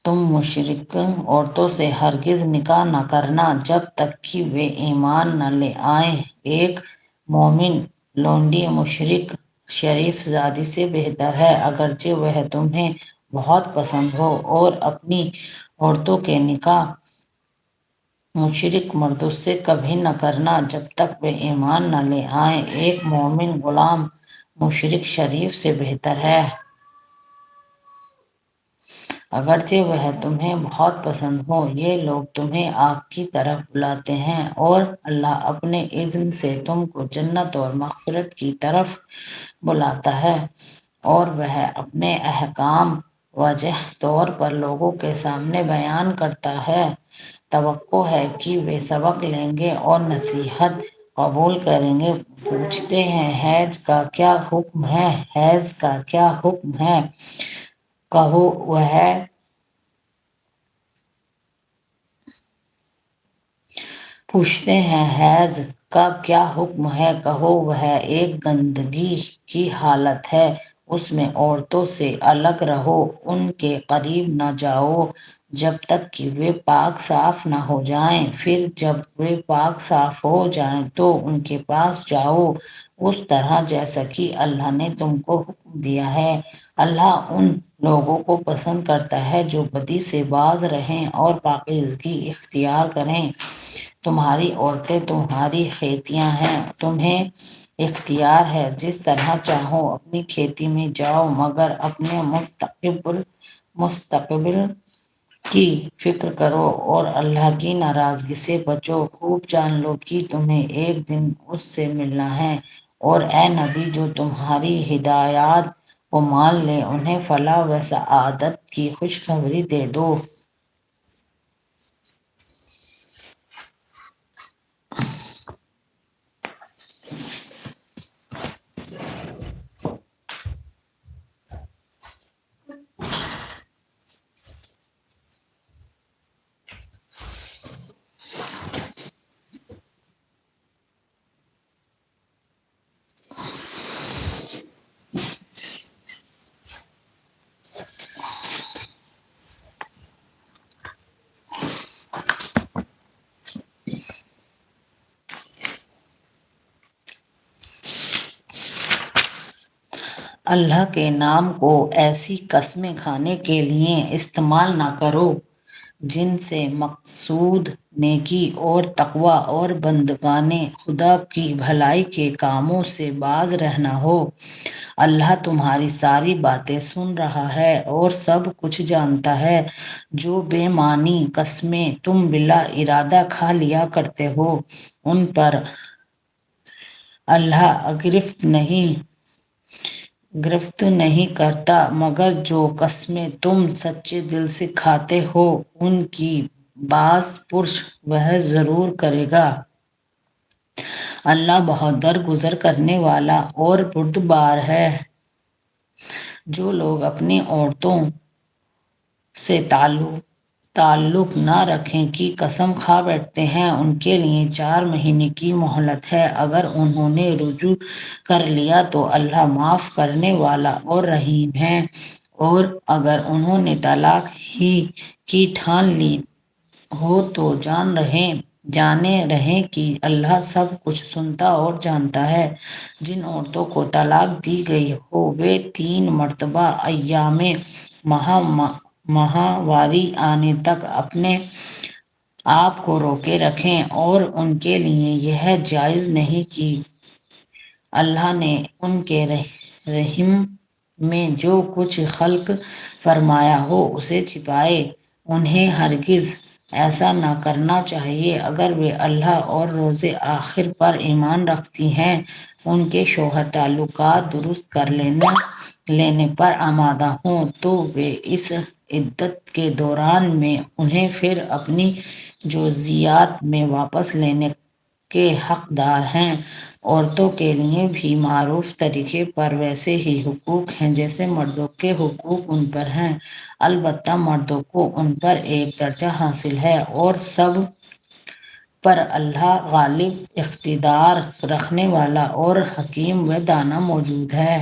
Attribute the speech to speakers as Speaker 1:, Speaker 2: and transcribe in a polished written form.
Speaker 1: تم مشرک عورتوں سے ہرگز نکاح نہ کرنا جب تک کہ وہ ایمان نہ لے آئیں۔ ایک مومن لونڈی مشرک شریف زادی سے بہتر ہے، اگرچہ وہ تمہیں بہت پسند ہو، اور اپنی عورتوں کے نکاح مشرک مردوں سے کبھی نہ کرنا جب تک وہ ایمان نہ لے آئیں۔ ایک مومن غلام مشرک شریف سے بہتر ہے، اگرچہ وہ تمہیں بہت پسند ہو۔ یہ لوگ تمہیں آگ کی طرف بلاتے ہیں، اور اللہ اپنے اذن سے تم کو جنت اور مغفرت کی طرف بلاتا ہے، اور وہ اپنے احکام واضح طور پر لوگوں کے سامنے بیان کرتا ہے۔ توقع ہے کہ وہ سبق لیں گے اور نصیحت قبول کریں گے۔ پوچھتے ہیں، حیض کا کیا حکم ہے؟ حیض کا کیا حکم ہے؟ کہو پوچھتے ہیں، حیض کا کیا حکم ہے؟ کہو وہ ایک گندگی کی حالت ہے، اس میں عورتوں سے الگ رہو، ان کے قریب نہ جاؤ جب تک کہ وہ پاک صاف نہ ہو جائیں، پھر جب وہ پاک صاف ہو جائیں تو ان کے پاس جاؤ، اس طرح جیسا کہ اللہ نے تم کو حکم دیا ہے۔ اللہ ان لوگوں کو پسند کرتا ہے جو بدی سے باز رہیں اور پاکیزگی اختیار کریں۔ تمہاری عورتیں تمہاری کھیتیاں ہیں، تمہیں اختیار ہے جس طرح چاہو اپنی کھیتی میں جاؤ، مگر اپنے مستقبل کی فکر کرو اور اللہ کی ناراضگی سے بچو۔ خوب جان لو کہ تمہیں ایک دن اس سے ملنا ہے، اور اے نبی، جو تمہاری ہدایات کو مان لے انہیں فلاح و سعادت کی خوشخبری دے دو۔ اللہ کے نام کو ایسی قسمیں کھانے کے لیے استعمال نہ کرو جن سے مقصود نیکی اور تقوی اور بندگان خدا کی بھلائی کے کاموں سے باز رہنا ہو۔ اللہ تمہاری ساری باتیں سن رہا ہے اور سب کچھ جانتا ہے۔ جو بے معنی قسمیں تم بلا ارادہ کھا لیا کرتے ہو، ان پر اللہ گرفت نہیں کرتا، مگر جو قسمیں تم سچے دل سے کھاتے ہو ان کی باز پرس وہ ضرور کرے گا۔ اللہ بہت درگزر کرنے والا اور بردبار ہے۔ جو لوگ اپنی عورتوں سے تعلق نہ رکھنے کی قسم کھا بیٹھتے ہیں، ان کے لیے 4 مہینے کی مہلت ہے۔ اگر انہوں نے رجوع کر لیا تو اللہ معاف کرنے والا اور رحیم ہے، اور اگر انہوں نے طلاق ہی کی ٹھان لی ہو تو جانے رہیں کہ اللہ سب کچھ سنتا اور جانتا ہے۔ جن عورتوں کو طلاق دی گئی ہو وہ 3 مرتبہ ایام ماہواری آنے تک اپنے آپ کو روکے رکھیں، اور ان کے لیے یہ جائز نہیں کہ اللہ نے ان کے رحم میں جو کچھ خلق فرمایا ہو اسے چھپائے۔ انہیں ہرگز ایسا نہ کرنا چاہیے اگر وہ اللہ اور روز آخر پر ایمان رکھتی ہیں۔ ان کے شوہر تعلقات درست کر لینے پر آمادہ ہوں تو وہ اس عدت کے دوران میں انہیں پھر اپنی زوجیت میں واپس لینے کے حقدار ہیں۔ عورتوں کے لیے بھی معروف طریقے پر ویسے ہی حقوق ہیں جیسے مردوں کے حقوق ان پر ہیں، البتہ مردوں کو ان پر ایک درجہ حاصل ہے، اور سب پر اللہ غالب اقتدار رکھنے والا اور حکیم و دانا موجود ہے۔